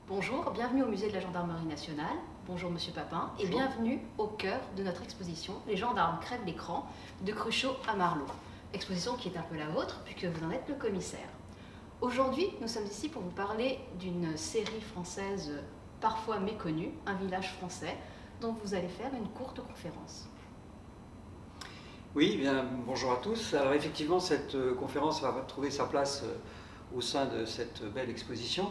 Bonjour, bienvenue au musée de la Gendarmerie nationale. Bonjour Monsieur Papin et bienvenue au cœur de notre exposition Les gendarmes crèvent l'écran de Cruchot à Marleau. Exposition qui est un peu la vôtre puisque vous en êtes le commissaire. Aujourd'hui, nous sommes ici pour vous parler d'une série française parfois méconnue, Un village français, dont vous allez faire une courte conférence. Oui, bien, bonjour à tous. Alors effectivement, cette conférence va trouver sa place au sein de cette belle exposition.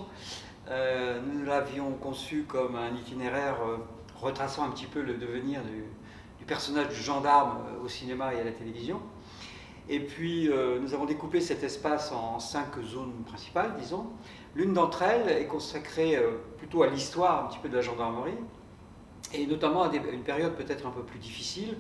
Nous l'avions conçue comme un itinéraire retraçant un petit peu le devenir du personnage du gendarme au cinéma et à la télévision. Et puis nous avons découpé cet espace en 5 zones principales, disons. L'une d'entre elles est consacrée plutôt à l'histoire un petit peu de la gendarmerie, et notamment à une période peut-être un peu plus difficile,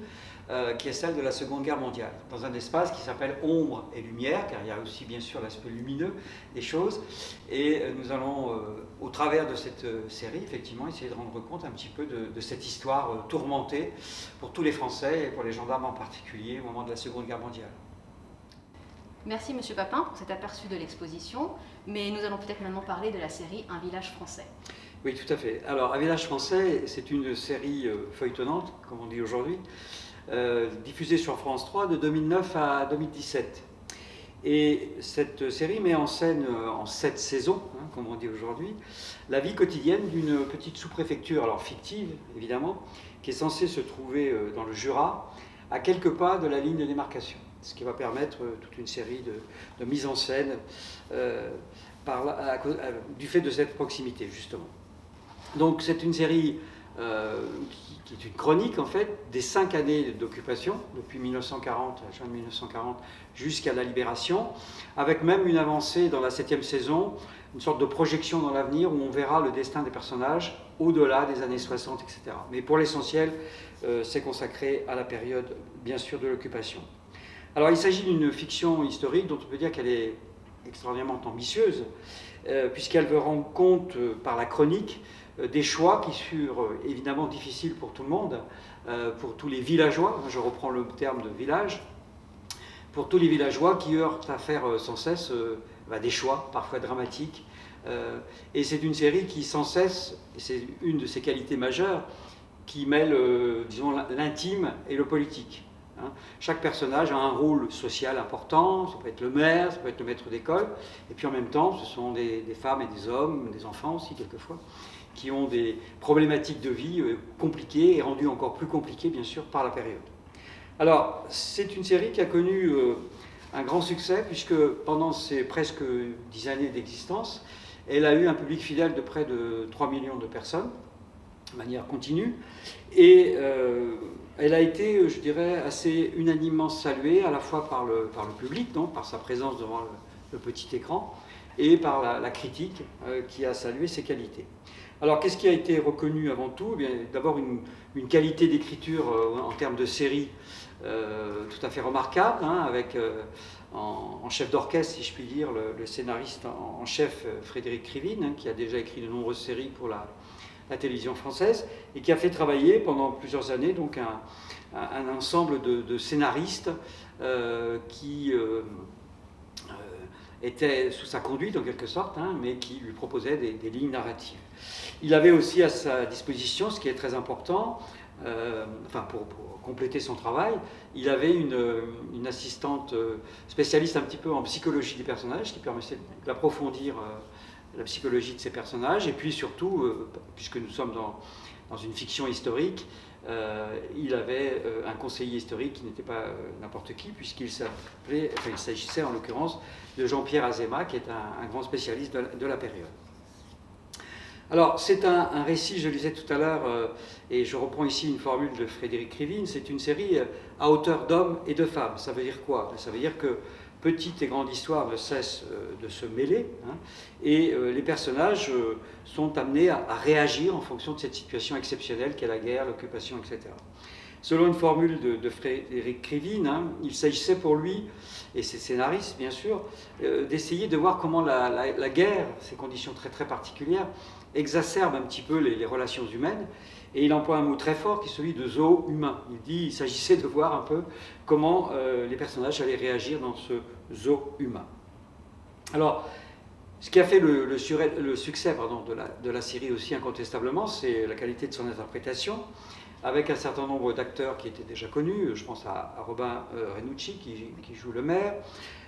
qui est celle de la Seconde Guerre mondiale, dans un espace qui s'appelle Ombre et Lumière, car il y a aussi bien sûr l'aspect lumineux des choses, et nous allons, au travers de cette série, effectivement, essayer de rendre compte un petit peu de cette histoire tourmentée pour tous les Français, et pour les gendarmes en particulier, au moment de la Seconde Guerre mondiale. Merci Monsieur Papin pour cet aperçu de l'exposition, mais nous allons peut-être maintenant parler de la série Un village français. Oui, tout à fait. Alors, Un village français, c'est une série feuilletonnante, comme on dit aujourd'hui, diffusée sur France 3 de 2009 à 2017. Et cette série met en scène, en 7 saisons, comme on dit aujourd'hui, la vie quotidienne d'une petite sous-préfecture, alors fictive évidemment, qui est censée se trouver dans le Jura, à quelques pas de la ligne de démarcation, ce qui va permettre toute une série de mises en scène du fait de cette proximité, justement. Donc c'est une série qui est une chronique en fait des 5 années d'occupation, depuis 1940, juin 1940, jusqu'à la libération, avec même une avancée dans la 7e saison, une sorte de projection dans l'avenir où on verra le destin des personnages au-delà des années 60, etc. Mais pour l'essentiel, c'est consacré à la période, bien sûr, de l'occupation. Alors il s'agit d'une fiction historique dont on peut dire qu'elle est extraordinairement ambitieuse, puisqu'elle veut rendre compte par la chronique des choix qui furent évidemment difficiles pour tout le monde, pour tous les villageois, je reprends le terme de village, pour tous les villageois qui heurtent à faire sans cesse des choix, parfois dramatiques. Et c'est une série qui sans cesse, et c'est une de ses qualités majeures, qui mêle, disons, l'intime et le politique. Chaque personnage a un rôle social important, ça peut être le maire, ça peut être le maître d'école, et puis en même temps, ce sont des femmes et des hommes, des enfants aussi quelquefois, qui ont des problématiques de vie compliquées et rendues encore plus compliquées, bien sûr, par la période. Alors, c'est une série qui a connu un grand succès, puisque pendant ses presque 10 années d'existence, elle a eu un public fidèle de près de 3 millions de personnes, de manière continue, et elle a été, je dirais, assez unanimement saluée, à la fois par le public, donc par sa présence devant le petit écran, et par la critique qui a salué ses qualités. Alors, qu'est-ce qui a été reconnu avant tout? Eh bien, d'abord, une qualité d'écriture en termes de série tout à fait remarquable, avec en chef d'orchestre, si je puis dire, le scénariste en chef Frédéric Krivine, qui a déjà écrit de nombreuses séries pour la télévision française, et qui a fait travailler pendant plusieurs années donc un ensemble de scénaristes qui étaient sous sa conduite en quelque sorte, mais qui lui proposaient des lignes narratives. Il avait aussi à sa disposition, ce qui est très important, pour compléter son travail, il avait une assistante spécialiste un petit peu en psychologie des personnages, qui permettait d'approfondir la psychologie de ces personnages, et puis surtout, puisque nous sommes dans une fiction historique, il avait un conseiller historique qui n'était pas n'importe qui, puisqu'il s'agissait en l'occurrence de Jean-Pierre Azéma, qui est un grand spécialiste de la période. Alors, c'est un récit, je le disais tout à l'heure, et je reprends ici une formule de Frédéric Krivine, c'est une série à hauteur d'hommes et de femmes. Ça veut dire quoi? Ça veut dire que petite et grande histoire ne cessent de se mêler, et les personnages sont amenés à réagir en fonction de cette situation exceptionnelle qu'est la guerre, l'occupation, etc. Selon une formule de Frédéric Krivine, il s'agissait pour lui, et ses scénaristes bien sûr, d'essayer de voir comment la guerre, ces conditions très très particulières, exacerbe un petit peu les relations humaines, et il emploie un mot très fort qui est celui de zoo humain. Il dit qu'il s'agissait de voir un peu comment les personnages allaient réagir dans ce zoo humain. Alors, Ce qui a fait le succès de la série aussi incontestablement, c'est la qualité de son interprétation, avec un certain nombre d'acteurs qui étaient déjà connus. Je pense à Robin Renucci qui joue le maire,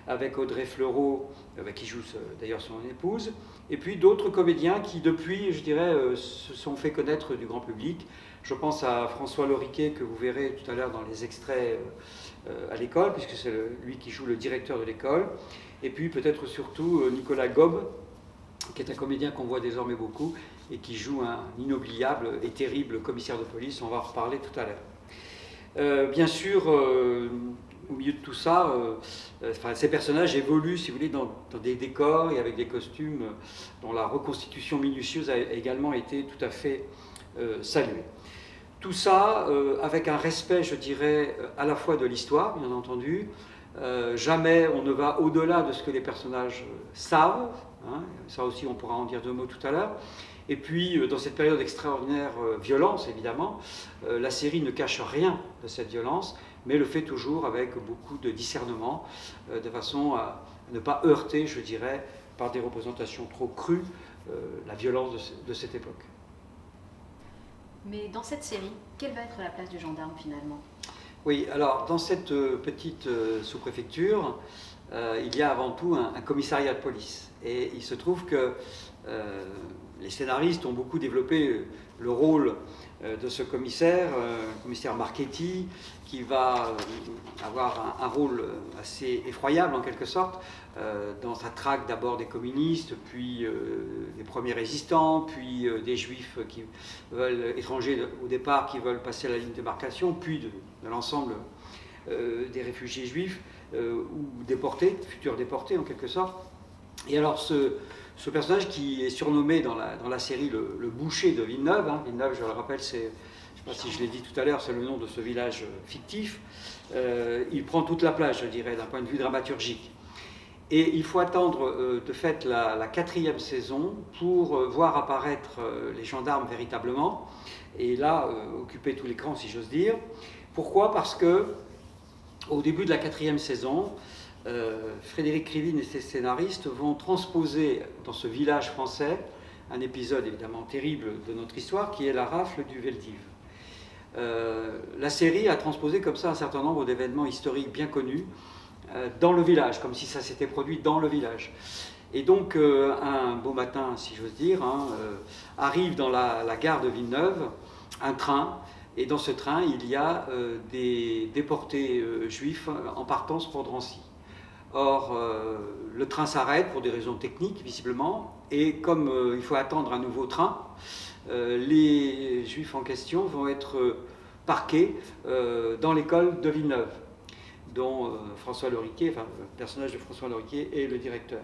avec Audrey Fleurot qui joue d'ailleurs son épouse, et puis d'autres comédiens qui depuis, je dirais, se sont fait connaître du grand public. Je pense à François Loriquet, que vous verrez tout à l'heure dans les extraits à l'école, puisque c'est lui qui joue le directeur de l'école. Et puis peut-être surtout Nicolas Gobe, qui est un comédien qu'on voit désormais beaucoup et qui joue un inoubliable et terrible commissaire de police. On va en reparler tout à l'heure. Bien sûr, au milieu de tout ça, ces personnages évoluent, si vous voulez, dans des décors et avec des costumes dont la reconstitution minutieuse a également été tout à fait saluée. Tout ça avec un respect, je dirais, à la fois de l'histoire, bien entendu. Jamais on ne va au-delà de ce que les personnages savent. Hein, ça aussi, on pourra en dire deux mots tout à l'heure. Et puis, dans cette période d'extraordinaire violence, évidemment, la série ne cache rien de cette violence, mais le fait toujours avec beaucoup de discernement, de façon à ne pas heurter, je dirais, par des représentations trop crues, la violence de cette époque. Mais dans cette série, quelle va être la place du gendarme finalement ? Oui, alors dans cette petite sous-préfecture, il y a avant tout un commissariat de police. Et il se trouve que les scénaristes ont beaucoup développé le rôle de ce commissaire Marchetti, qui va avoir un rôle assez effroyable en quelque sorte, dans sa traque d'abord des communistes, puis des premiers résistants, puis des juifs étrangers au départ qui veulent passer la ligne de démarcation, puis de l'ensemble des réfugiés juifs ou déportés, futurs déportés en quelque sorte. Et alors ce personnage qui est surnommé dans la série le boucher de Villeneuve, hein, Villeneuve, je le rappelle, c'est, je ne sais pas si je l'ai dit tout à l'heure, c'est le nom de ce village fictif, il prend toute la place, je dirais, d'un point de vue dramaturgique. Et il faut attendre de fait la 4e saison pour voir apparaître les gendarmes véritablement, et là, occuper tout l'écran, si j'ose dire. Pourquoi ? Parce que au début de la 4e saison, Frédéric Krivine et ses scénaristes vont transposer dans ce village français un épisode évidemment terrible de notre histoire qui est la rafle du Veldiv. La série a transposé comme ça un certain nombre d'événements historiques bien connus dans le village, comme si ça s'était produit dans le village. Et donc un beau matin, si j'ose dire, arrive dans la gare de Villeneuve un train. Et dans ce train, il y a des déportés juifs en partance pour Drancy. Or, le train s'arrête pour des raisons techniques, visiblement, et comme il faut attendre un nouveau train, les juifs en question vont être parqués dans l'école de Villeneuve, dont François Loriquet, enfin le personnage de François Loriquet est le directeur.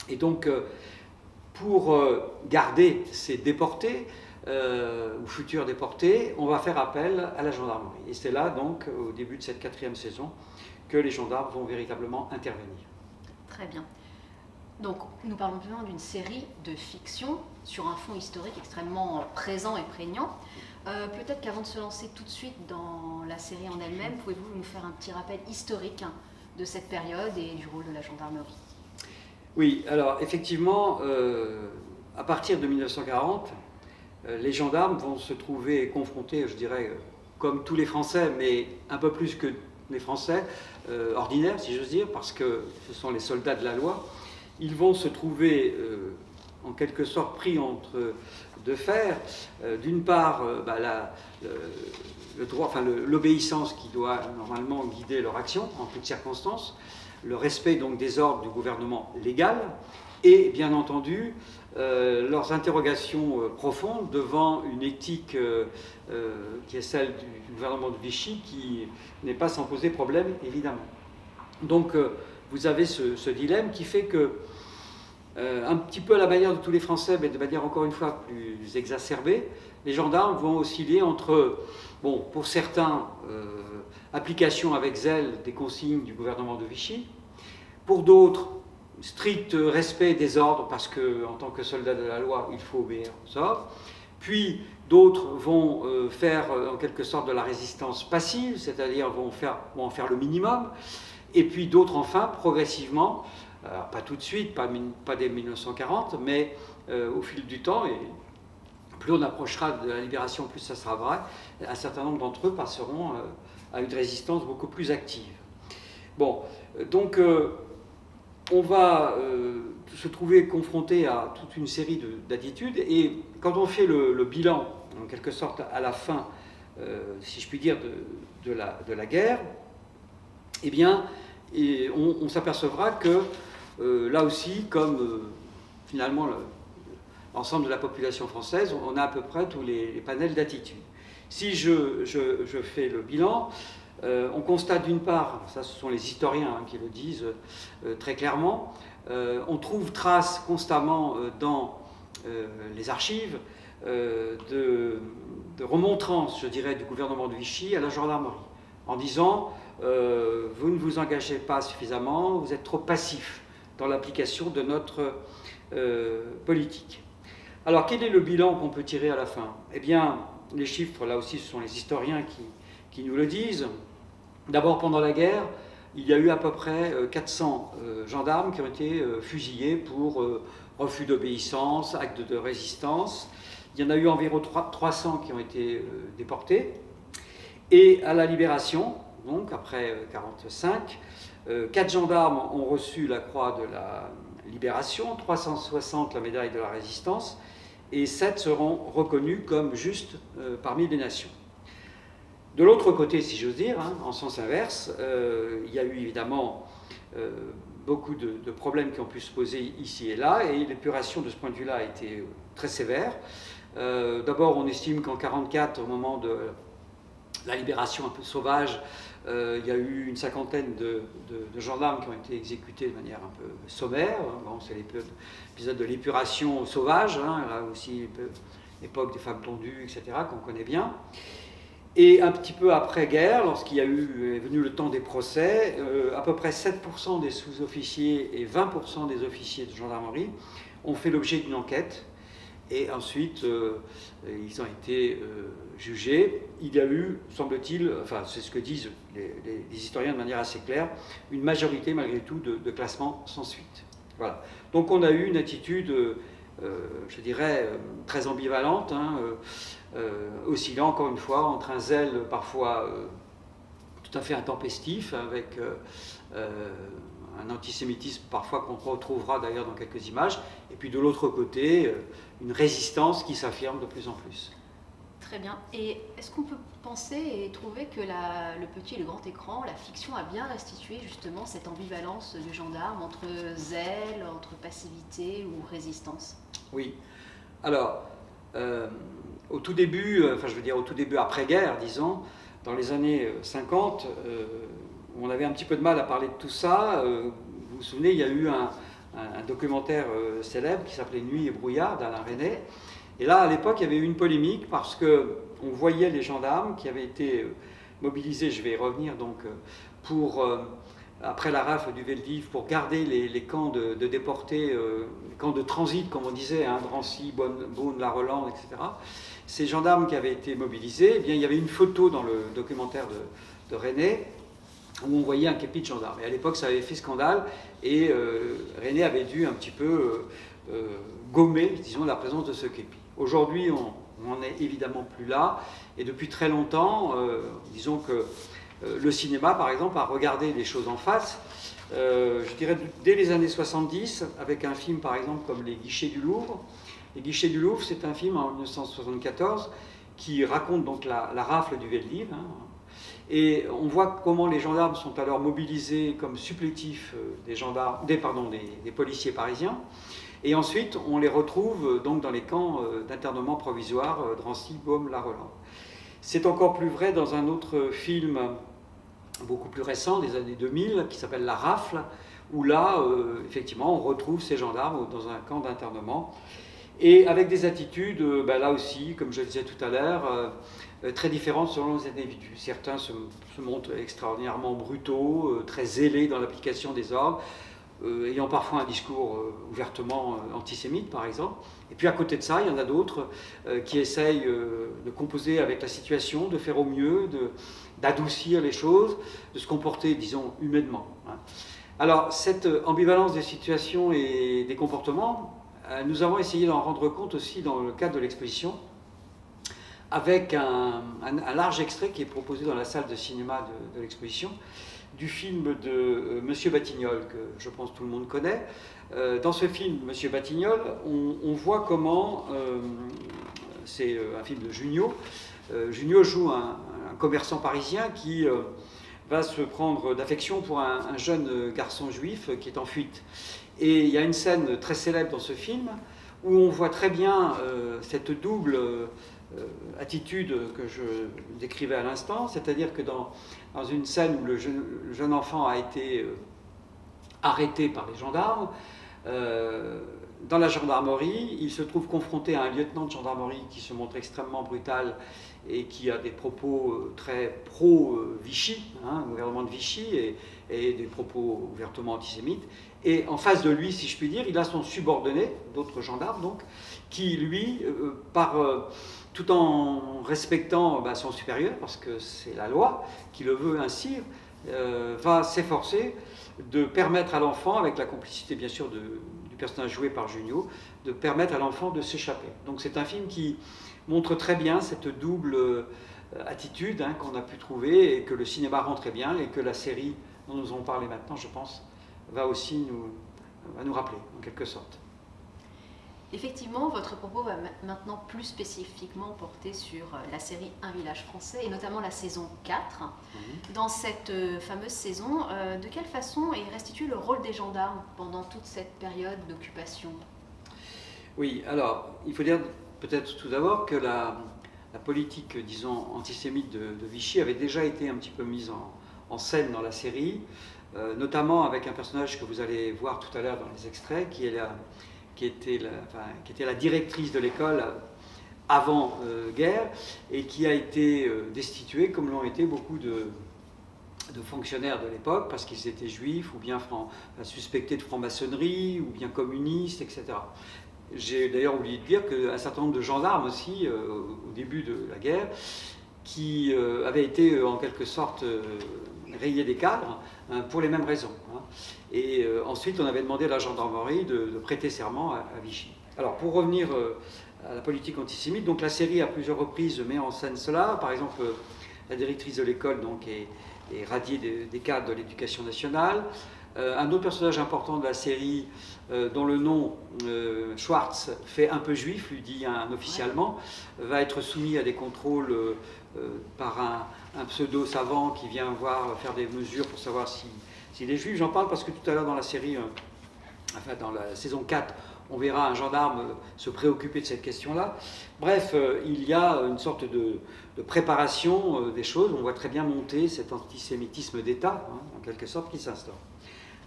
Et donc, pour garder ces déportés, ou futurs déportés, on va faire appel à la gendarmerie. Et c'est là, donc, au début de cette 4e saison, que les gendarmes vont véritablement intervenir. Très bien. Donc, nous parlons vraiment d'une série de fiction sur un fond historique extrêmement présent et prégnant. Peut-être qu'avant de se lancer tout de suite dans la série en elle-même, pouvez-vous nous faire un petit rappel historique de cette période et du rôle de la gendarmerie ? Oui, alors effectivement, à partir de 1940, les gendarmes vont se trouver confrontés, je dirais, comme tous les Français, mais un peu plus que les Français ordinaires, si j'ose dire, parce que ce sont les soldats de la loi. Ils vont se trouver en quelque sorte pris entre deux fers. D'une part, le droit, enfin l'obéissance qui doit normalement guider leur action en toutes circonstances, le respect donc des ordres du gouvernement légal, et bien entendu leurs interrogations profondes devant une éthique qui est celle du gouvernement de Vichy, qui n'est pas sans poser problème, évidemment. Donc vous avez ce dilemme qui fait que, un petit peu à la manière de tous les Français, mais de manière encore une fois plus exacerbée, les gendarmes vont osciller entre, bon, pour certains, application avec zèle des consignes du gouvernement de Vichy, pour d'autres, strict respect des ordres, parce qu'en tant que soldat de la loi, il faut obéir aux ordres. Puis d'autres vont faire en quelque sorte de la résistance passive, c'est-à-dire vont en faire le minimum. Et puis d'autres, enfin, progressivement, Alors, pas tout de suite, pas dès 1940, mais au fil du temps, et plus on approchera de la libération, plus ça sera vrai, un certain nombre d'entre eux passeront à une résistance beaucoup plus active. Bon, donc on va se trouver confronté à toute une série d'attitudes, et quand on fait le bilan, en quelque sorte, à la fin, si je puis dire, de la guerre, eh bien, on s'apercevra que là aussi, comme finalement l'ensemble de la population française, on a à peu près tous les panels d'attitudes. Si je fais le bilan, on constate d'une part, ça ce sont les historiens qui le disent très clairement, on trouve trace constamment dans les archives de remontrances, je dirais, du gouvernement de Vichy à la gendarmerie, en disant vous ne vous engagez pas suffisamment, vous êtes trop passif dans l'application de notre politique. Alors quel est le bilan qu'on peut tirer à la fin? Eh bien, les chiffres, là aussi, ce sont les historiens qui nous le disent. D'abord, pendant la guerre, il y a eu à peu près 400 gendarmes qui ont été fusillés pour refus d'obéissance, actes de résistance. Il y en a eu environ 300 qui ont été déportés. Et à la libération, donc après 1945, 4 gendarmes ont reçu la croix de la libération, 360 la médaille de la résistance, et 7 seront reconnus comme justes parmi les nations. De l'autre côté, si j'ose dire, en sens inverse, il y a eu évidemment beaucoup de problèmes qui ont pu se poser ici et là, et l'épuration de ce point de vue-là a été très sévère. D'abord, on estime qu'en 1944, au moment de la libération un peu sauvage, il y a eu une cinquantaine de gendarmes qui ont été exécutés de manière un peu sommaire. Bon, c'est l'épisode de l'épuration sauvage, là aussi l'époque des femmes tondues, etc., qu'on connaît bien. Et un petit peu après-guerre, lorsqu'il est venu le temps des procès, à peu près 7% des sous-officiers et 20% des officiers de gendarmerie ont fait l'objet d'une enquête. Et ensuite, ils ont été jugés. Il y a eu, semble-t-il, enfin c'est ce que disent les historiens de manière assez claire, une majorité malgré tout de classements sans suite. Voilà. Donc on a eu une attitude, je dirais, très ambivalente, oscillant encore une fois entre un zèle parfois tout à fait intempestif, avec un antisémitisme parfois qu'on retrouvera d'ailleurs dans quelques images, et puis de l'autre côté, une résistance qui s'affirme de plus en plus. Très bien. Et est-ce qu'on peut penser et trouver que le petit et le grand écran, la fiction a bien restitué justement cette ambivalence du gendarme entre zèle, entre passivité ou résistance? Oui. Alors, au tout début, au tout début après-guerre, disons, dans les années 50, on avait un petit peu de mal à parler de tout ça. Vous vous souvenez, il y a eu un documentaire célèbre qui s'appelait Nuit et brouillard d'Alain Resnais. Et là, à l'époque, il y avait eu une polémique parce qu'on voyait les gendarmes qui avaient été mobilisés, je vais y revenir, donc, après la rafle du Veldiv, pour garder les camps de déportés, les camps de transit, comme on disait, Drancy, Beaune, La Rolande, etc. Ces gendarmes qui avaient été mobilisés, eh bien, il y avait une photo dans le documentaire de Resnais où on voyait un képi de gendarme. Et à l'époque, ça avait fait scandale, et Resnais avait dû un petit peu gommer, disons, la présence de ce képi. Aujourd'hui, on n'en est évidemment plus là, et depuis très longtemps, disons que le cinéma, par exemple, a regardé les choses en face. Je dirais dès les années 70, avec un film, par exemple, comme Les Guichets du Louvre. Les Guichets du Louvre, c'est un film en 1974 qui raconte donc la rafle du Veldiv. Et on voit comment les gendarmes sont alors mobilisés comme supplétifs des policiers parisiens. Et ensuite, on les retrouve donc dans les camps d'internement provisoire, Drancy, Beaume, La Rolande. C'est encore plus vrai dans un autre film beaucoup plus récent, des années 2000, qui s'appelle La Rafle, où là, effectivement, on retrouve ces gendarmes dans un camp d'internement, et avec des attitudes, là aussi, comme je le disais tout à l'heure, très différentes selon les individus. Certains se montrent extraordinairement brutaux, très zélés dans l'application des ordres, ayant parfois un discours ouvertement antisémite, par exemple. Et puis à côté de ça, il y en a d'autres qui essayent de composer avec la situation, de faire au mieux, d'adoucir les choses, de se comporter, disons, humainement. Alors, cette ambivalence des situations et des comportements, nous avons essayé d'en rendre compte aussi dans le cadre de l'exposition, avec un large extrait qui est proposé dans la salle de cinéma de l'exposition, du film de Monsieur Batignolles, que je pense tout le monde connaît. Dans ce film, Monsieur Batignolles, on voit comment, c'est un film de Junio, Junio joue un commerçant parisien qui va se prendre d'affection pour un jeune garçon juif qui est en fuite. Et il y a une scène très célèbre dans ce film où on voit très bien cette double attitude que je décrivais à l'instant, c'est-à-dire que dans une scène où le jeune enfant a été arrêté par les gendarmes, dans la gendarmerie, il se trouve confronté à un lieutenant de gendarmerie qui se montre extrêmement brutal et qui a des propos très pro-Vichy, gouvernement de Vichy, et des propos ouvertement antisémites. Et en face de lui, si je puis dire, il a son subordonné, d'autres gendarmes donc, qui lui, tout en respectant son supérieur, parce que c'est la loi qui le veut ainsi, va s'efforcer de permettre à l'enfant, avec la complicité bien sûr du personnage joué par Junio, de permettre à l'enfant de s'échapper. Donc c'est un film qui montre très bien cette double attitude qu'on a pu trouver et que le cinéma rend très bien et que la série dont nous allons parler maintenant, je pense, va aussi nous rappeler, en quelque sorte. Effectivement, votre propos va maintenant plus spécifiquement porter sur la série Un village français, et notamment la saison 4. Dans cette fameuse saison, de quelle façon est restitué le rôle des gendarmes pendant toute cette période d'occupation? Oui, alors, il faut dire peut-être tout d'abord que la politique, disons, antisémite de Vichy avait déjà été un petit peu mise en scène dans la série, notamment avec un personnage que vous allez voir tout à l'heure dans les extraits, qui était la directrice de l'école avant-guerre et qui a été destituée, comme l'ont été beaucoup de fonctionnaires de l'époque, parce qu'ils étaient juifs ou bien suspectés de franc-maçonnerie ou bien communistes, etc. J'ai d'ailleurs oublié de dire qu'un certain nombre de gendarmes aussi, au début de la guerre, qui avaient été en quelque sorte rayés des cadres pour les mêmes raisons. Et ensuite, on avait demandé à la gendarmerie de prêter serment à Vichy. Alors, pour revenir à la politique antisémite, donc la série à plusieurs reprises met en scène cela. Par exemple, la directrice de l'école donc, est radiée des cadres de l'éducation nationale. Un autre personnage important de la série, dont le nom Schwartz fait un peu juif, lui dit un officier allemand, va être soumis à des contrôles par un pseudo-savant qui vient faire des mesures pour savoir s'il est juif. J'en parle parce que tout à l'heure dans la série, dans la saison 4, on verra un gendarme se préoccuper de cette question-là. Bref, il y a une sorte de préparation des choses. On voit très bien monter cet antisémitisme d'État, en quelque sorte, qui s'instaure.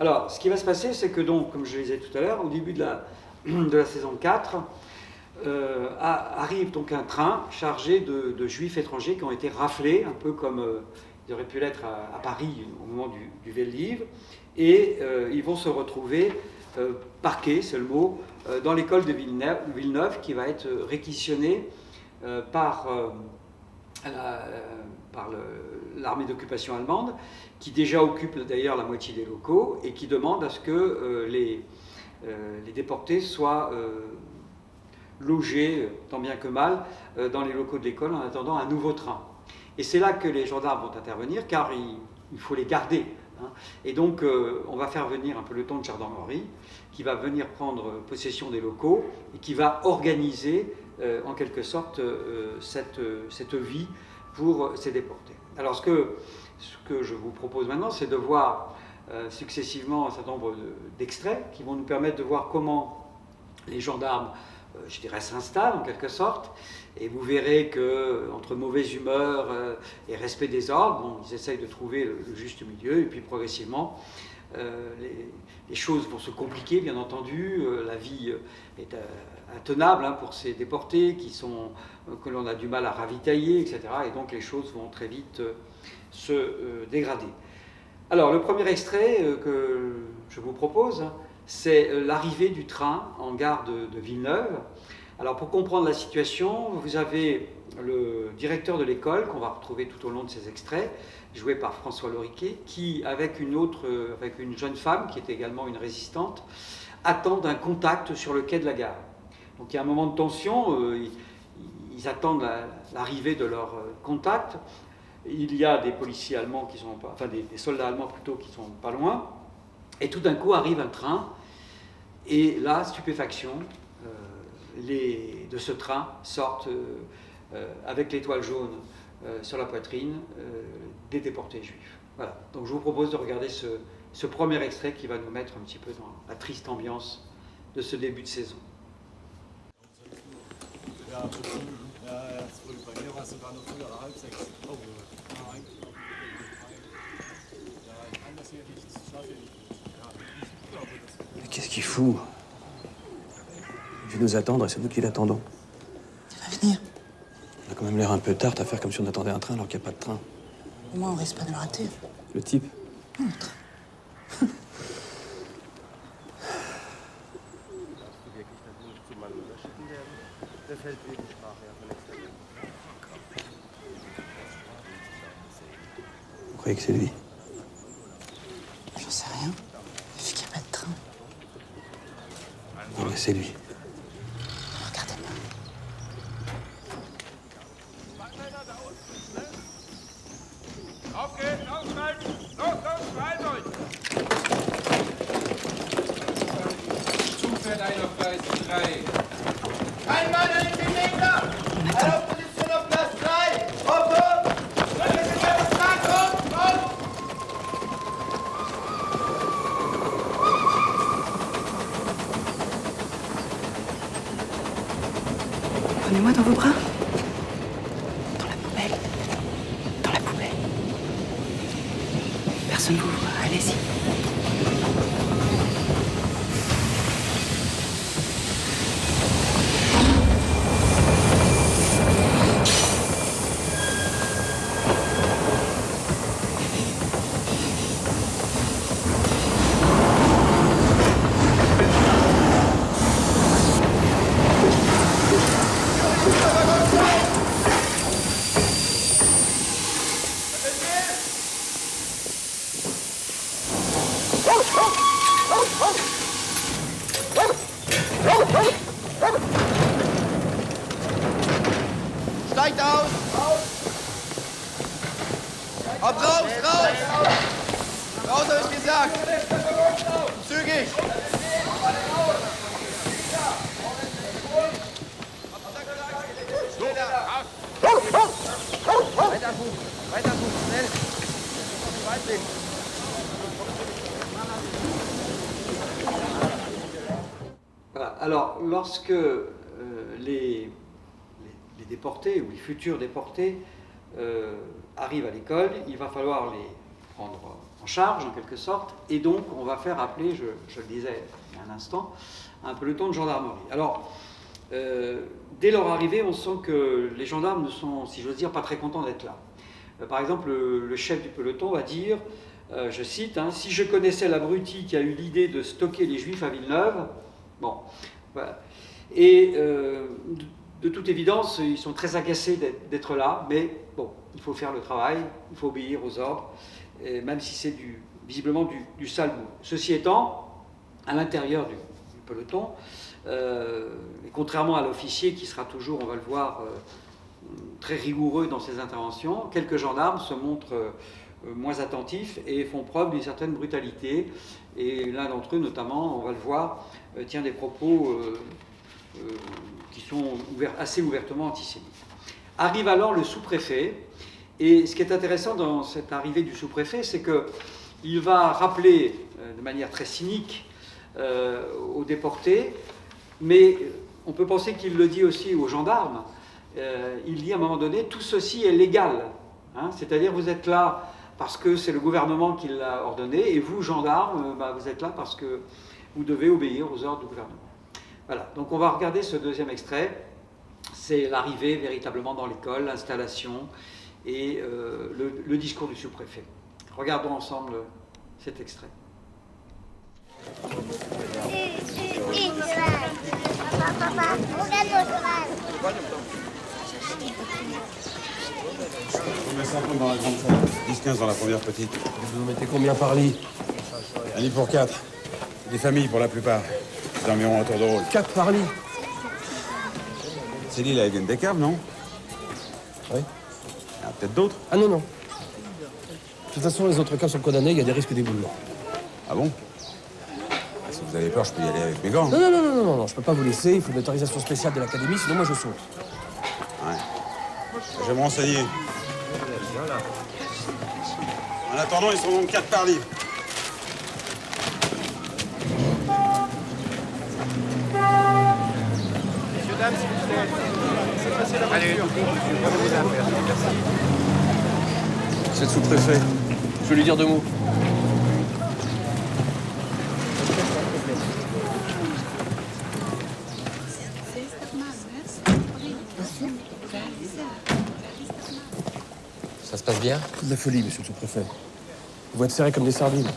Alors, ce qui va se passer, c'est que donc, comme je le disais tout à l'heure, au début de la saison 4, arrive donc un train chargé de juifs étrangers qui ont été raflés, un peu comme ils auraient pu l'être à Paris au moment du Veldiv, et ils vont se retrouver parqués, c'est le mot, dans l'école de Villeneuve, qui va être réquisitionnée par l'armée d'occupation allemande, qui déjà occupe d'ailleurs la moitié des locaux et qui demande à ce que les déportés soient logés, tant bien que mal, dans les locaux de l'école en attendant un nouveau train. Et c'est là que les gendarmes vont intervenir, car il faut les garder. Et donc on va faire venir un peloton de gendarmerie qui va venir prendre possession des locaux et qui va organiser en quelque sorte cette vie pour ces déportés. Alors ce que je vous propose maintenant, c'est de voir successivement un certain nombre d'extraits qui vont nous permettre de voir comment les gendarmes, je dirais, s'installent en quelque sorte. Et vous verrez qu'entre mauvaise humeur et respect des ordres, ils essayent de trouver le juste milieu. Et puis progressivement, les choses vont se compliquer, bien entendu. La vie est intenable pour ces déportés que l'on a du mal à ravitailler, etc. Et donc les choses vont très vite se dégrader. Alors le premier extrait que je vous propose, c'est l'arrivée du train en gare de Villeneuve. Alors pour comprendre la situation, vous avez le directeur de l'école, qu'on va retrouver tout au long de ces extraits, joué par François Loriquet, qui, avec une jeune femme, qui était également une résistante, attendent un contact sur le quai de la gare. Donc il y a un moment de tension, ils attendent l'arrivée de leur contact. Il y a des policiers allemands qui sont pas, enfin des soldats allemands plutôt qui sont pas loin. Et tout d'un coup arrive un train, et là, stupéfaction, de ce train sortent avec l'étoile jaune sur la poitrine des déportés juifs. Voilà. Donc je vous propose de regarder ce premier extrait qui va nous mettre un petit peu dans la triste ambiance de ce début de saison. Mais qu'est-ce qu'il fout? Il veut nous attendre et c'est nous qui l'attendons. Il va venir. On a quand même l'air un peu tarte à faire comme si on attendait un train alors qu'il n'y a pas de train. Au moins, on risque pas de le rater. Le type? Montre. Vous croyez que c'est lui? J'en sais rien. Il fait qu'il n'y a pas de train. Non, mais c'est lui. Regardez pas. Auf geht's, ausschalten! Los, beeilt euch! Zufährt ein auf Gleis 3. Kein Mann, ein Kilometer! Alle auf Position auf Gleis 3! Hopp, hopp! Prenez-moi dans vos bras. Dans la poubelle. Dans la poubelle. Personne ne vous voit. Allez-y. Steigt aus! Haut raus, raus! Raus, hab ich gesagt! Zügig! Weiter gut, schnell! Weit weg! Voilà. Alors, lorsque les déportés ou les futurs déportés arrivent à l'école, il va falloir les prendre en charge en quelque sorte, et donc on va faire appeler, je le disais il y a un instant, un peloton de gendarmerie. Alors, dès leur arrivée, on sent que les gendarmes ne sont, si j'ose dire, pas très contents d'être là. Par exemple, le chef du peloton va dire, je cite, hein, « Si je connaissais l'abruti qui a eu l'idée de stocker les Juifs à Villeneuve », bon, voilà. Et de toute évidence, ils sont très agacés d'être là, mais bon, il faut faire le travail, il faut obéir aux ordres, et même si c'est visiblement du sale boulot. Ceci étant, à l'intérieur du peloton, et contrairement à l'officier qui sera toujours, on va le voir, très rigoureux dans ses interventions, quelques gendarmes se montrent moins attentifs et font preuve d'une certaine brutalité. Et l'un d'entre eux, notamment, on va le voir, tient des propos qui sont assez ouvertement antisémites. Arrive alors le sous-préfet, et ce qui est intéressant dans cette arrivée du sous-préfet, c'est qu'il va rappeler de manière très cynique aux déportés, mais on peut penser qu'il le dit aussi aux gendarmes. Il dit à un moment donné, tout ceci est légal, hein, c'est-à-dire vous êtes là parce que c'est le gouvernement qui l'a ordonné, et vous, gendarmes, vous êtes là parce que vous devez obéir aux ordres du gouvernement. Voilà, donc on va regarder ce deuxième extrait. C'est l'arrivée véritablement dans l'école, l'installation et le discours du sous-préfet. Regardons ensemble cet extrait. Papa, regarde-moi. On met 50 dans la grande salle, 10-15 dans la première petite. Vous en mettez combien par lit? Un lit pour 4. Des familles pour la plupart. Ils dormiront à tour de rôle. 4 par lit? C'est l'île avec une des caves, non? Oui. Il y en a peut-être d'autres. Ah non, non. De toute façon, les autres cas sont condamnés, il y a des risques d'éboulement. Ah bon? Si vous avez peur, je peux y aller avec mes gants. Non, non, non, non, non, non, je peux pas vous laisser, il faut une autorisation spéciale de l'académie, sinon moi je saute. Ouais. Je vais me renseigner. En attendant, ils sont donc 4 par lit. C'est le sous-préfet. Je vais lui dire 2 mots. Ça se passe bien? C'est de la folie, monsieur le sous-préfet. Vous êtes serrés comme des sardines.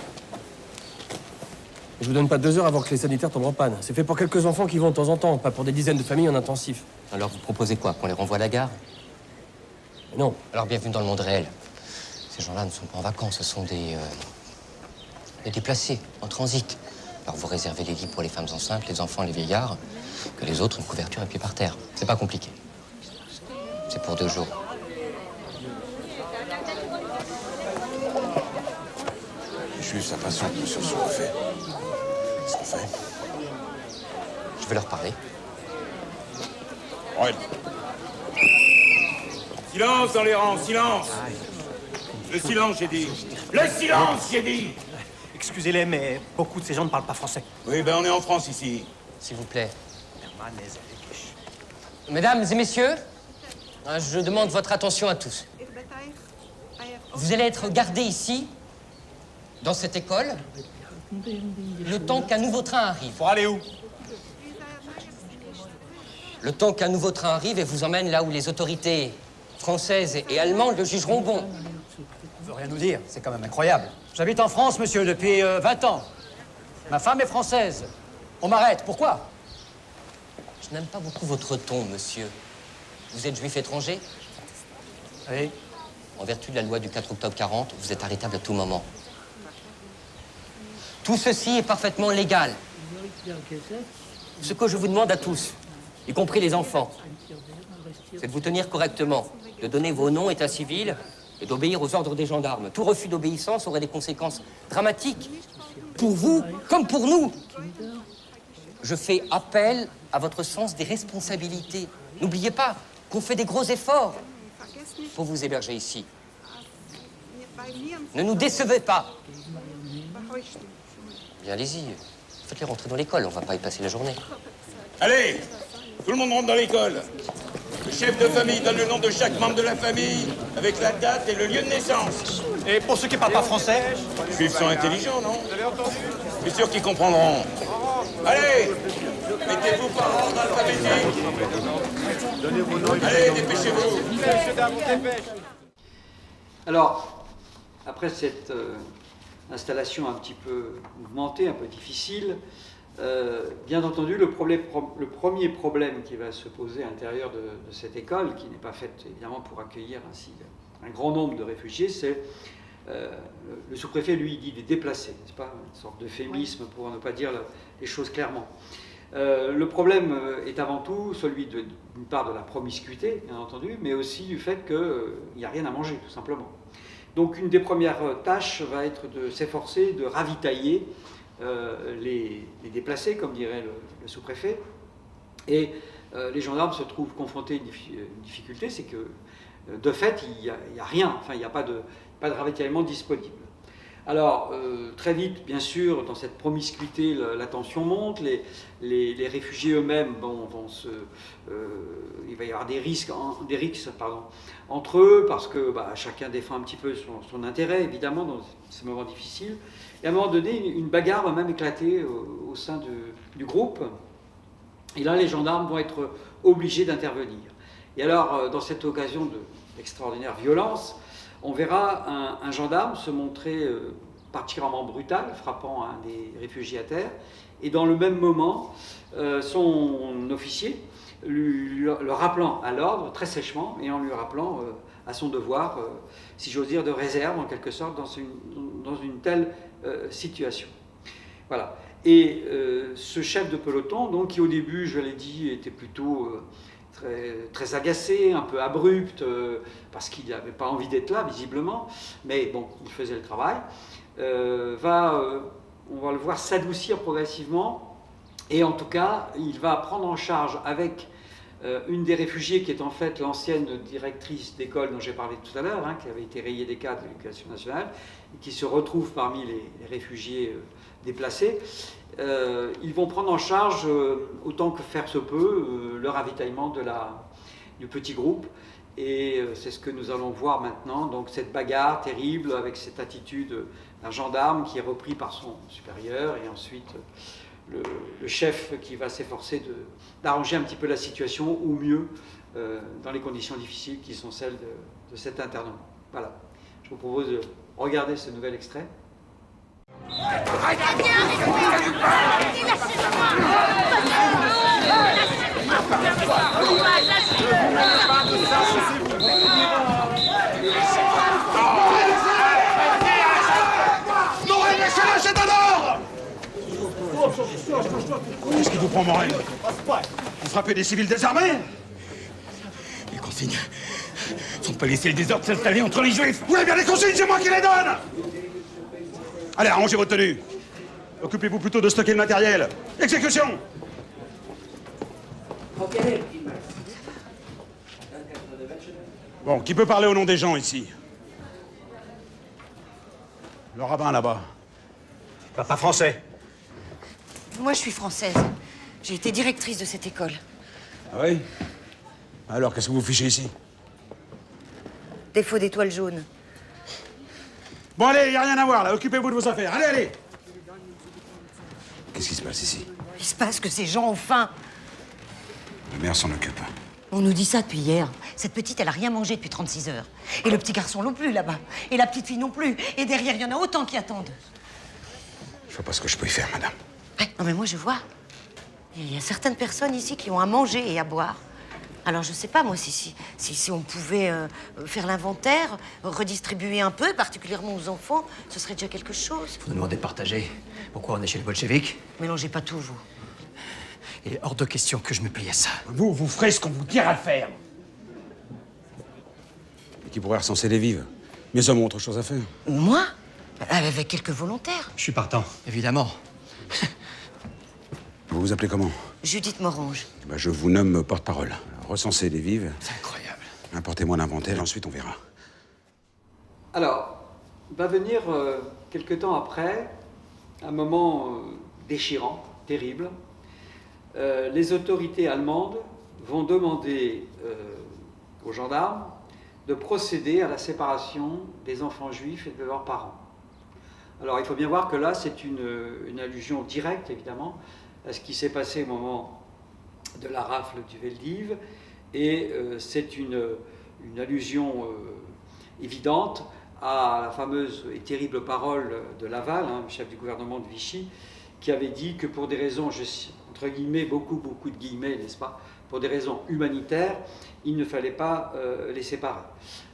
Je vous donne pas 2 heures avant que les sanitaires tombent en panne. C'est fait pour quelques enfants qui vont de temps en temps, pas pour des dizaines de familles en intensif. Alors vous proposez quoi? Qu'on les renvoie à la gare? Non. Alors bienvenue dans le monde réel. Ces gens-là ne sont pas en vacances, ce sont des déplacés, en transit. Alors vous réservez les lits pour les femmes enceintes, les enfants, les vieillards, que les autres, une couverture et pieds par terre. C'est pas compliqué. C'est pour 2 jours. Juste sa passion, monsieur le sous-préfet. Qu'est-ce qu'on fait? Je vais leur parler. Ouais. Silence dans les rangs, silence. Le silence, j'ai dit. Le silence, j'ai dit. Excusez-les, mais beaucoup de ces gens ne parlent pas français. Oui, ben on est en France ici. S'il vous plaît. Mesdames et messieurs, je demande votre attention à tous. Vous allez être gardés ici, dans cette école, le temps qu'un nouveau train arrive. Pour aller où? Le temps qu'un nouveau train arrive et vous emmène là où les autorités françaises et allemandes le jugeront bon. Ça veut rien nous dire, c'est quand même incroyable. J'habite en France, monsieur, depuis 20 ans. Ma femme est française. On m'arrête, pourquoi? Je n'aime pas beaucoup votre ton, monsieur. Vous êtes juif étranger? Oui. En vertu de la loi du 4 octobre 40, vous êtes arrêtable à tout moment. Tout ceci est parfaitement légal. Ce que je vous demande à tous, y compris les enfants, c'est de vous tenir correctement, de donner vos noms état civil et d'obéir aux ordres des gendarmes. Tout refus d'obéissance aurait des conséquences dramatiques, pour vous comme pour nous. Je fais appel à votre sens des responsabilités. N'oubliez pas qu'on fait des gros efforts pour vous héberger ici. Ne nous décevez pas. Bien, allez-y. Faites-les rentrer dans l'école, on va pas y passer la journée. Allez, tout le monde rentre dans l'école. Le chef de famille donne le nom de chaque membre de la famille, avec la date et le lieu de naissance. Et pour ceux qui parlent pas français? Les juifs sont intelligents, non? Je suis sûr qu'ils comprendront. Allez, mettez-vous par ordre alphabétique. Allez, dépêchez-vous. Alors, après cette installation un petit peu mouvementée, un peu difficile, bien entendu, le premier problème qui va se poser à l'intérieur de cette école, qui n'est pas faite évidemment pour accueillir ainsi un grand nombre de réfugiés, c'est le sous-préfet, lui, dit des déplacés, n'est-ce pas? Une sorte d'euphémisme pour ne pas dire les choses clairement. Le problème est avant tout celui d'une part de la promiscuité, bien entendu, mais aussi du fait qu'il n'y a rien à manger, tout simplement. Donc une des premières tâches va être de s'efforcer de ravitailler les déplacés, comme dirait le sous-préfet. Et les gendarmes se trouvent confrontés à une difficulté, c'est que de fait, il n'y a rien, enfin il n'y a pas de ravitaillement disponible. Alors, très vite, bien sûr, dans cette promiscuité, la tension monte, les réfugiés eux-mêmes il va y avoir des rixes entre eux, parce que chacun défend un petit peu son intérêt, évidemment, dans ces moments difficiles. Et à un moment donné, une bagarre va même éclater au sein du groupe. Et là, les gendarmes vont être obligés d'intervenir. Et alors, dans cette occasion d'extraordinaire violence, on verra un gendarme se montrer particulièrement brutal, frappant un des réfugiés à terre, et dans le même moment, son officier le rappelant à l'ordre très sèchement et en lui rappelant à son devoir, si j'ose dire, de réserve en quelque sorte dans une telle situation. Voilà. Et ce chef de peloton, donc, qui au début, je l'ai dit, était plutôt très agacé, un peu abrupt, parce qu'il n'avait pas envie d'être là, visiblement, mais bon, il faisait le travail, on va le voir s'adoucir progressivement, et en tout cas, il va prendre en charge avec une des réfugiées qui est en fait l'ancienne directrice d'école dont j'ai parlé tout à l'heure, qui avait été rayée des cadres de l'éducation nationale, et qui se retrouve parmi les réfugiés déplacés. Ils vont prendre en charge, autant que faire se peut, le ravitaillement du petit groupe. Et c'est ce que nous allons voir maintenant, donc cette bagarre terrible avec cette attitude d'un gendarme qui est repris par son supérieur, et ensuite le chef qui va s'efforcer d'arranger un petit peu la situation au mieux dans les conditions difficiles qui sont celles de cet internement. Voilà, je vous propose de regarder ce nouvel extrait. Qu'est-ce qui vous prend, Morel? Vous frappez des civils désarmés? Les consignes sont pas laisser le désordre s'installer entre les juifs. Vous voulez bien les consignes, c'est moi qui les donne! Allez, arrangez votre tenue. Occupez-vous plutôt de stocker le matériel. Exécution! Bon, qui peut parler au nom des gens ici? Le rabbin là-bas. Pas français. Moi, je suis française. J'ai été directrice de cette école. Ah oui? Alors, qu'est-ce que vous fichez ici? Défaut d'étoiles jaunes. Bon, allez, il n'y a rien à voir, là. Occupez-vous de vos affaires. Allez, allez! Qu'est-ce qui se passe ici? Il se passe que ces gens ont faim. La mère s'en occupe. On nous dit ça depuis hier. Cette petite, elle a rien mangé depuis 36 heures. Et le petit garçon non plus, là-bas. Et la petite fille non plus. Et derrière, il y en a autant qui attendent. Je vois pas ce que je peux y faire, madame. Ouais, non, mais moi, je vois. Il y a certaines personnes ici qui ont à manger et à boire. Alors, je sais pas, moi, si on pouvait faire l'inventaire, redistribuer un peu, particulièrement aux enfants, ce serait déjà quelque chose. Vous nous demandez de partager. Pourquoi on est chez les bolcheviks? Mélangez pas tout, vous. Il est hors de question que je me plie à ça. Vous ferez ce qu'on vous dira de faire. Et qui pourrait recenser les vives. Mes hommes ont autre chose à faire. Moi? Avec quelques volontaires. Je suis partant. Évidemment. Vous vous appelez comment? Judith Morange. Ben, je vous nomme porte-parole. Recensez les vives. C'est incroyable. Apportez-moi l'inventaire, ensuite on verra. Alors, va venir quelque temps après un moment déchirant, terrible. Les autorités allemandes vont demander aux gendarmes de procéder à la séparation des enfants juifs et de leurs parents. Alors il faut bien voir que là c'est une allusion directe évidemment à ce qui s'est passé au moment de la rafle du Veldiv, et c'est une allusion évidente à la fameuse et terrible parole de Laval, le chef du gouvernement de Vichy, qui avait dit que pour des raisons, entre guillemets, beaucoup de guillemets, n'est-ce pas, pour des raisons humanitaires, il ne fallait pas les séparer.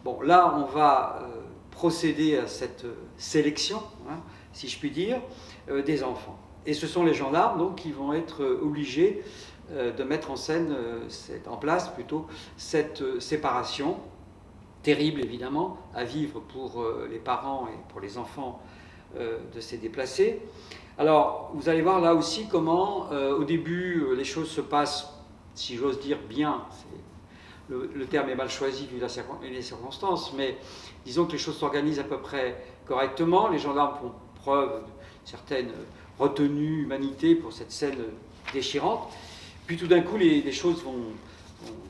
Bon, là, on va procéder à cette sélection, si je puis dire, des enfants. Et ce sont les gendarmes, donc, qui vont être obligés de mettre en place plutôt, cette séparation, terrible évidemment, à vivre pour les parents et pour les enfants de ces déplacés. Alors, vous allez voir là aussi comment, au début, les choses se passent, si j'ose dire, bien. Le terme est mal choisi vu les circonstances, mais disons que les choses s'organisent à peu près correctement. Les gendarmes font preuve d'une certaine retenue, humanité pour cette scène déchirante. Puis tout d'un coup, les choses vont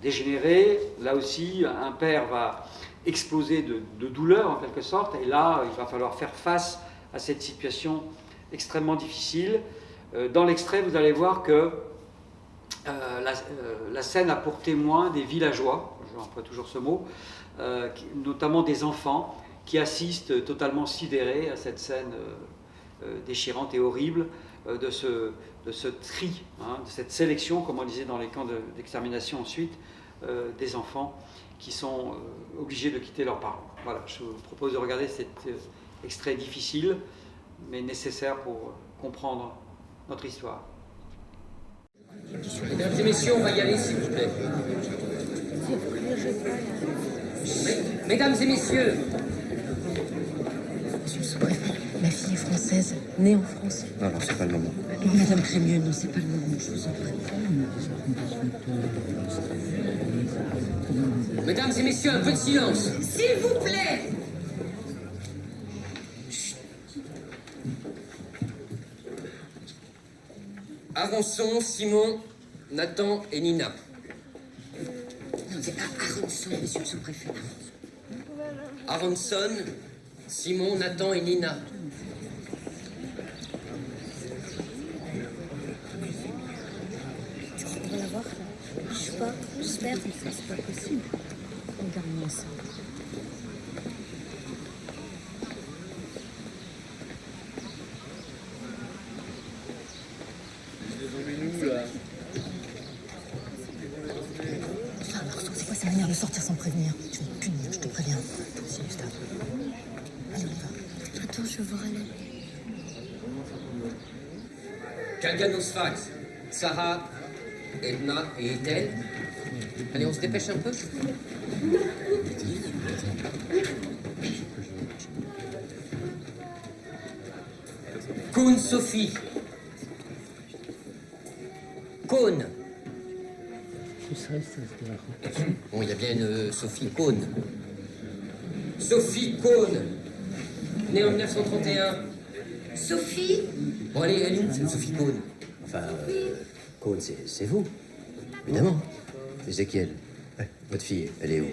dégénérer. Là aussi, un père va exploser de douleur en quelque sorte, et là, il va falloir faire face à cette situation extrêmement difficile. Dans l'extrait, vous allez voir que la scène a pour témoin des villageois, j'emploie toujours ce mot, notamment des enfants qui assistent totalement sidérés à cette scène déchirante et horrible de ce tri, de cette sélection, comme on disait dans les camps d'extermination ensuite, des enfants qui sont obligés de quitter leurs parents. Voilà, je vous propose de regarder cet extrait difficile, mais nécessaire pour comprendre notre histoire. Mesdames et messieurs, on va y aller, s'il vous plaît. Mesdames et messieurs, Monsieur le sous-préfet, ma fille est française, née en France. Non, non, c'est pas le moment. Non, Madame Crémieux, non, c'est pas le moment, je vous en prie. mesdames et messieurs, un peu de silence. S'il vous plaît! Aronson, Simon, Nathan et Nina. Non, c'est Aronson, monsieur le sous-préfet. Aronson, Simon, Nathan et Nina. On va la voir? Je sais pas, j'espère. C'est pas possible. Regarde-moi ça. Enfin, Marceau, c'est quoi sa manière de sortir sans prévenir? Tu vas te punir, je te préviens. Toi aussi, Gustave. Allez, on y va. Attends, je veux voir Alain. Kalganosfax, Sarah, Edna et Ethel. Allez, on se dépêche un peu. Cône Sophie. Cône. Bon, il y a bien une Sophie Cône. Sophie Cône. Née en 1931. Sophie? Bon, allez, elle est où, cette Sophie Cône? Enfin, Cône, c'est vous, évidemment. Ézéchiel, votre fille, elle est où?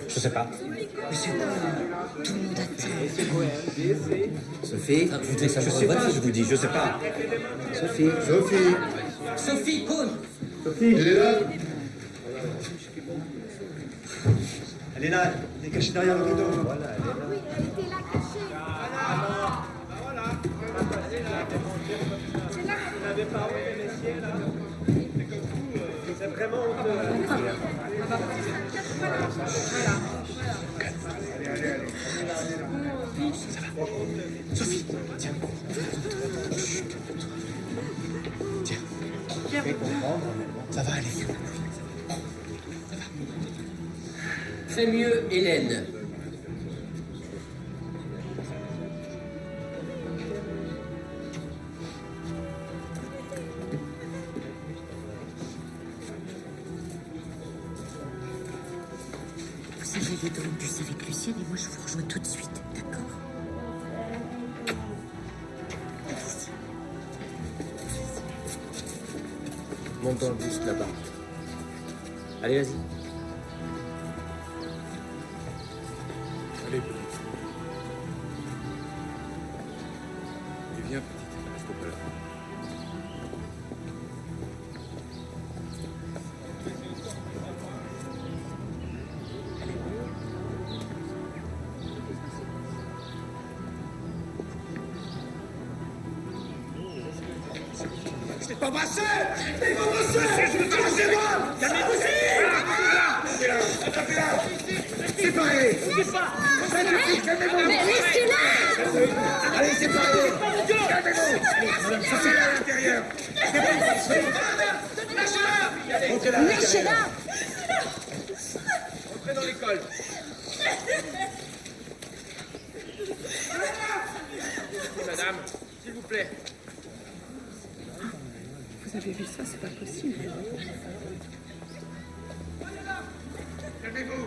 Je sais pas. Monsieur Cohen, tout le monde attend. Sophie, Ah, je voudrais savoir sais votre pas, fille. je vous dis, je sais pas. Sophie. Sophie. Sophie Cône. Sophie. Elle est là. Elle est là, elle est cachée derrière le rideau. Voilà, elle est là. Oui, elle était là cachée. C'est là. Vous n'avez pas envoyé les messieurs là. C'est vraiment honteux. Sophie, tiens. Tiens. Fais comprendre. Ça va aller. Très mieux, Hélène. Vous allez aller dans le bus avec Lucienne et moi je vous rejoins tout de suite, d'accord? Monte dans le bus là-bas. Allez, vas-y. Allez, petite. Et viens, petite, reste pas là. Je t'ai pas embrassé! Je t'ai pas embrassé! Lâchez-moi! Calmez-vous! Attrapez-la! Séparez! Calmez-vous! Mais laissez-la! Allez, séparez! Calmez-vous! Madame Sophie, à l'intérieur! Lâchez-la! Montez-la! Lâchez-la! Entrez dans l'école. Madame, s'il vous plaît. Vous avez vu ça, c'est pas possible. Calmez-vous!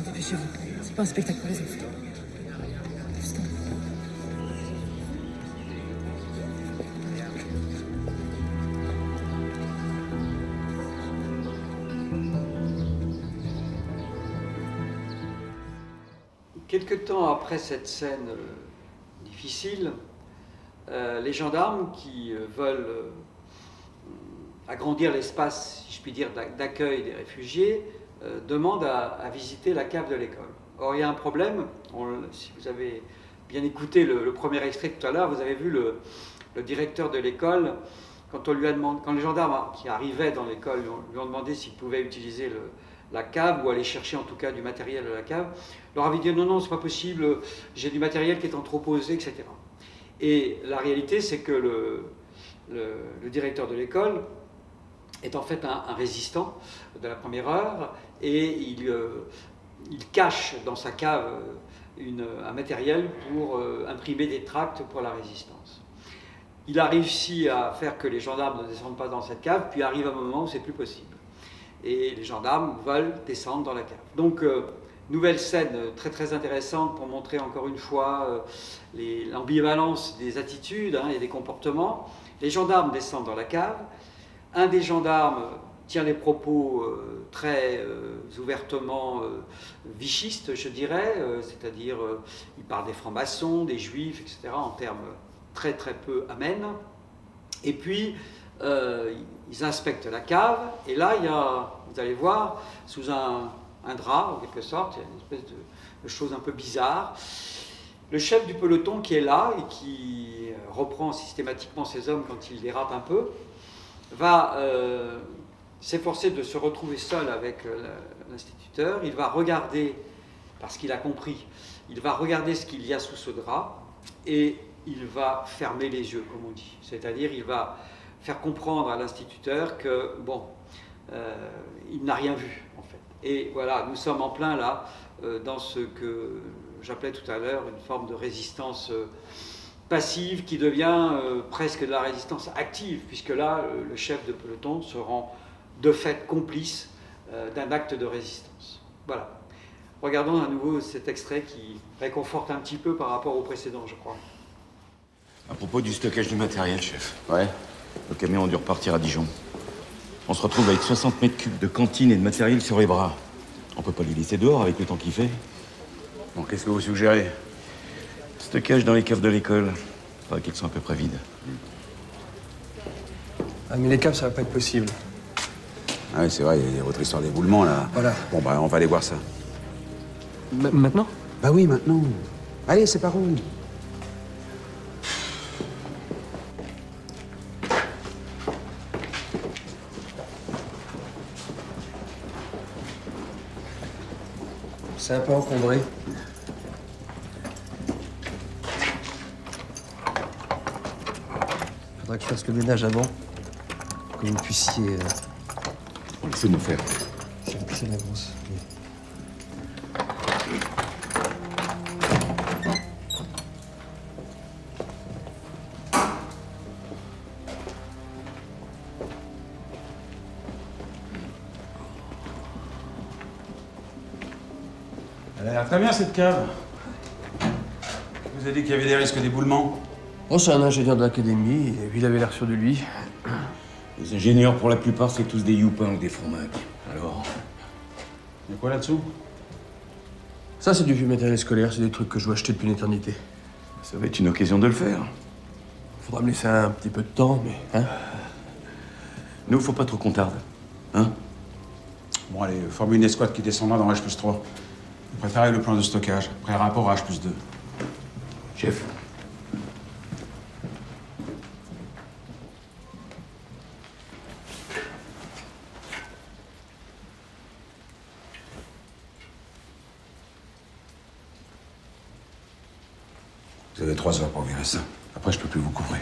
Dépêchez-vous, c'est pas un spectacle pour les enfants. Stop. Quelque temps après cette scène difficile, les gendarmes qui veulent agrandir l'espace, si je puis dire, d'accueil des réfugiés, demandent à visiter la cave de l'école. Or, il y a un problème. Si vous avez bien écouté le premier extrait tout à l'heure, vous avez vu le directeur de l'école quand les gendarmes qui arrivaient dans l'école lui ont demandé s'ils pouvaient utiliser la cave ou aller chercher en tout cas du matériel à la cave, leur avait dit non, c'est pas possible, j'ai du matériel qui est entreposé, etc. Et la réalité, c'est que le directeur de l'école est en fait un résistant de la première heure et il cache dans sa cave un matériel pour imprimer des tracts pour la résistance. Il a réussi à faire que les gendarmes ne descendent pas dans cette cave, puis arrive un moment où c'est plus possible. Et les gendarmes veulent descendre dans la cave. Donc, nouvelle scène très très intéressante pour montrer encore une fois l'ambivalence des attitudes et des comportements. Les gendarmes descendent dans la cave. Un des gendarmes tient des propos très ouvertement vichistes, je dirais, c'est-à-dire il parle des francs-maçons, des juifs, etc., en termes très très peu amènes. Et puis, ils inspectent la cave, et là, il y a, vous allez voir, sous un drap, en quelque sorte, il y a une espèce de chose un peu bizarre. Le chef du peloton qui est là, et qui reprend systématiquement ses hommes quand il dérape un peu, va s'efforcer de se retrouver seul avec l'instituteur. Il va regarder, parce qu'il a compris, il va regarder ce qu'il y a sous ce drap, et il va fermer les yeux, comme on dit. C'est-à-dire, il va faire comprendre à l'instituteur que, bon, il n'a rien vu, en fait. Et voilà, nous sommes en plein là, dans ce que j'appelais tout à l'heure une forme de résistance passive qui devient presque de la résistance active, puisque là, le chef de peloton se rend de fait complice d'un acte de résistance. Voilà. Regardons à nouveau cet extrait qui réconforte un petit peu par rapport au précédent, je crois. À propos du stockage du matériel, chef. Ouais. Le camion a dû repartir à Dijon. On se retrouve avec 60 mètres cubes de cantine et de matériel sur les bras. On peut pas les laisser dehors avec le temps qu'il fait. Bon, qu'est-ce que vous suggérez? Stockage dans les caves de l'école. Faudrait qu'ils soient à peu près vides. Ah, mais les caves, ça va pas être possible. Ah oui, c'est vrai, il y a votre histoire d'éboulement, là. Voilà. Bon, bah, on va aller voir ça. Maintenant? Bah oui, maintenant. Allez, c'est par où? C'est un peu encombré. Faudra que je fasse le ménage avant, que vous puissiez... Laissez-nous faire. Je vais pisser la grosse. Elle a l'air très bien, cette cave. Je vous ai dit qu'il y avait des risques d'éboulement. Oh, c'est un ingénieur de l'académie, et il avait l'air sûr de lui. Les ingénieurs, pour la plupart, c'est tous des youpins ou des francs-macs. Alors? Il y a quoi là-dessous? Ça, c'est du vieux matériel scolaire, c'est des trucs que je dois acheter depuis une éternité. Ça va être une occasion de le faire. Faudra me laisser un petit peu de temps, mais... Hein? Nous, faut pas trop qu'on tarde. Hein? Bon, allez, formez une escouade qui descendra dans H+3. Préparez le plan de stockage, après rapport à H+2. Chef. Vous avez 3 heures pour virer ça. Après, je peux plus vous couvrir.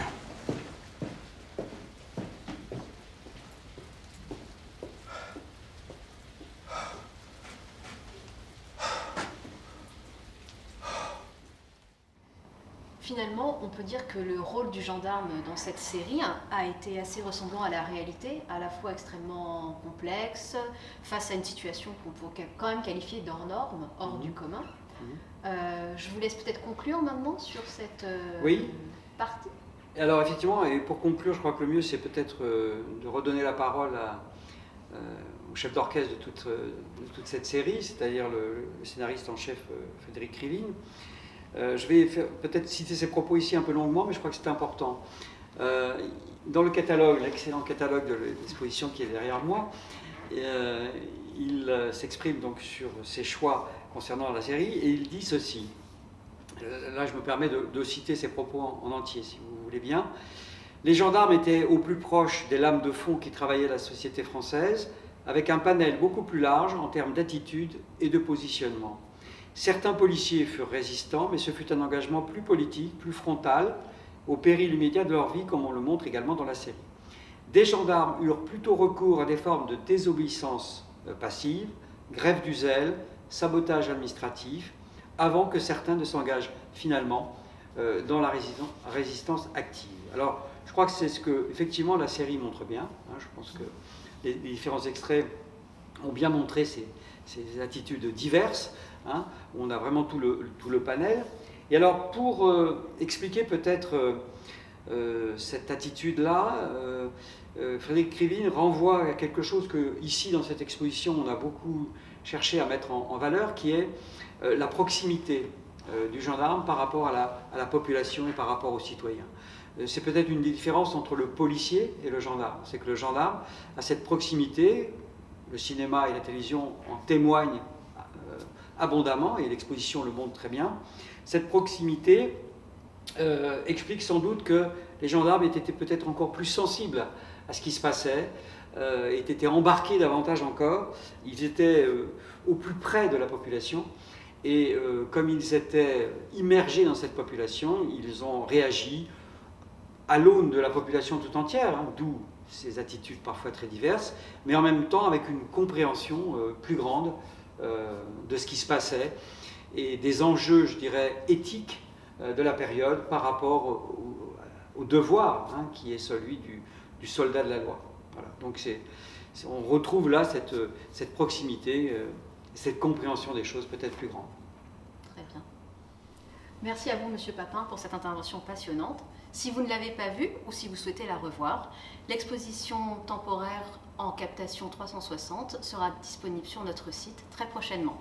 Finalement, on peut dire que le rôle du gendarme dans cette série a été assez ressemblant à la réalité, à la fois extrêmement complexe, face à une situation qu'on peut quand même qualifier d'hors norme, hors du commun. Je vous laisse peut-être conclure maintenant sur cette partie. Alors effectivement, et pour conclure, je crois que le mieux c'est peut-être de redonner la parole au chef d'orchestre de toute cette série, c'est-à-dire le scénariste en chef Frédéric Krivine. Je vais peut-être citer ses propos ici un peu longuement, mais je crois que c'est important. Dans le catalogue, l'excellent catalogue de l'exposition qui est derrière moi, il s'exprime donc sur ses choix concernant la série, et il dit ceci. Là, je me permets de citer ses propos en entier, si vous voulez bien. Les gendarmes étaient au plus proche des lames de fond qui travaillaient la société française, avec un panel beaucoup plus large en termes d'attitude et de positionnement. Certains policiers furent résistants, mais ce fut un engagement plus politique, plus frontal, au péril immédiat de leur vie, comme on le montre également dans la série. Des gendarmes eurent plutôt recours à des formes de désobéissance passive, grève du zèle, sabotage administratif, avant que certains ne s'engagent finalement dans la résistance active. Alors, je crois que c'est ce que, effectivement, la série montre bien. Hein, je pense que les différents extraits ont bien montré ces attitudes diverses. Hein, on a vraiment tout le panel. Et alors, pour expliquer peut-être cette attitude-là, Frédéric Krivine renvoie à quelque chose que, ici, dans cette exposition, on a beaucoup cherché à mettre en valeur, qui est la proximité du gendarme par rapport à la population et par rapport aux citoyens. C'est peut-être une des différences entre le policier et le gendarme. C'est que le gendarme a cette proximité, le cinéma et la télévision en témoignent abondamment, et l'exposition le montre très bien. Cette proximité explique sans doute que les gendarmes étaient peut-être encore plus sensibles à ce qui se passait, étaient embarqués davantage encore, ils étaient au plus près de la population, et comme ils étaient immergés dans cette population, ils ont réagi à l'aune de la population tout entière, hein, d'où ces attitudes parfois très diverses, mais en même temps avec une compréhension plus grande de ce qui se passait et des enjeux, je dirais, éthiques de la période par rapport au devoir, hein, qui est celui du soldat de la loi. Voilà. Donc on retrouve là cette proximité, cette compréhension des choses peut-être plus grande. Très bien. Merci à vous, Monsieur Papin, pour cette intervention passionnante. Si vous ne l'avez pas vue ou si vous souhaitez la revoir, l'exposition temporaire en captation 360 sera disponible sur notre site très prochainement.